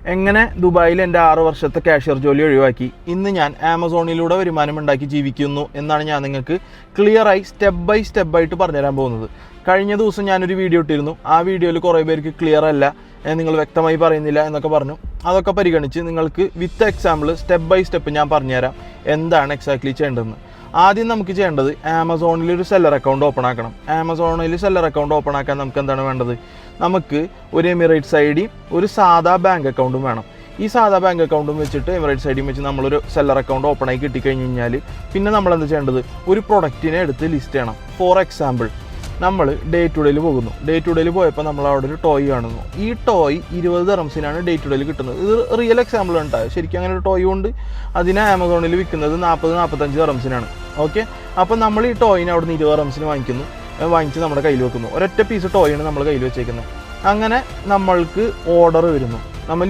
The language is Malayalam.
എങ്ങനെ ദുബായിൽ എൻ്റെ 6 വർഷത്തെ കാഷ്യർ ജോലി ഒഴിവാക്കി ഇന്ന് ഞാൻ ആമസോണിലൂടെ വരുമാനമുണ്ടാക്കി ജീവിക്കുന്നു എന്നാണ് ഞാൻ നിങ്ങൾക്ക് ക്ലിയറായി സ്റ്റെപ്പ് ബൈ സ്റ്റെപ്പായിട്ട് പറഞ്ഞുതരാൻ പോകുന്നത്. കഴിഞ്ഞ ദിവസം ഞാനൊരു വീഡിയോ ഇട്ടിരുന്നു. ആ വീഡിയോയിൽ കുറേ പേർക്ക് ക്ലിയർ അല്ല, നിങ്ങൾ വ്യക്തമായി പറയുന്നില്ല എന്നൊക്കെ പറഞ്ഞു. അതൊക്കെ പരിഗണിച്ച് നിങ്ങൾക്ക് with example step by step ഞാൻ പറഞ്ഞുതരാം എന്താണ് എക്സാക്ട്ലി ചെയ്യേണ്ടതെന്ന്. ആദ്യം നമുക്ക് ചെയ്യേണ്ടത് ആമസോണിൽ ഒരു സെല്ലർ അക്കൗണ്ട് ഓപ്പൺ ആക്കണം. ആമസോണിൽ സെല്ലർ അക്കൗണ്ട് ഓപ്പൺ ആക്കാൻ നമുക്ക് എന്താണ് വേണ്ടത്? നമുക്ക് ഒരു എമിറേറ്റ്സ് ഐ ഡിയും ഒരു സാധാ ബാങ്ക് അക്കൗണ്ടും വേണം. ഈ സാധാ ബാങ്ക് അക്കൗണ്ടും വെച്ചിട്ട് എമിറേറ്റ്സ് ഐ ഡിയും വെച്ച് നമ്മളൊരു സെല്ലർ അക്കൗണ്ട് ഓപ്പൺ ആയി കിട്ടിക്കഴിഞ്ഞ് കഴിഞ്ഞാൽ പിന്നെ നമ്മൾ എന്ത് ചെയ്യേണ്ടത്? ഒരു പ്രൊഡക്റ്റിനെ എടുത്ത് ലിസ്റ്റ് ചെയ്യണം. ഫോർ എക്സാമ്പിൾ, നമ്മൾ ഡേ ടു ഡേയിൽ പോകുന്നു. ഡേ ടു ഡേയിൽ പോയപ്പോൾ നമ്മൾ അവിടെ ഒരു ടോയ് കാണുന്നു. ഈ ടോയ് 20 ദിർഹംസിനാണ് ഡേ ടു ഡേയിൽ കിട്ടുന്നത്. ഇത് റിയൽ എക്സാമ്പിൾ ഉണ്ടാകും. ശരിക്കും അങ്ങനെ ഒരു ടോയ് ഉണ്ട്. അതിനെ ആമസോണിൽ വിൽക്കുന്നത് 40-45 ദിർഹംസിനാണ്. ഓക്കെ, അപ്പോൾ നമ്മൾ ഈ ടോയിനെ അവിടെ നിന്ന് 20 ദിർഹംസിന് വാങ്ങിച്ച് നമ്മുടെ കയ്യിൽ വെക്കുന്നു. ഒരൊറ്റ പീസ് ടോയാണ് നമ്മൾ കയ്യിൽ വെച്ചേക്കുന്നത്. അങ്ങനെ നമ്മൾക്ക് ഓർഡർ വരുന്നു. നമ്മൾ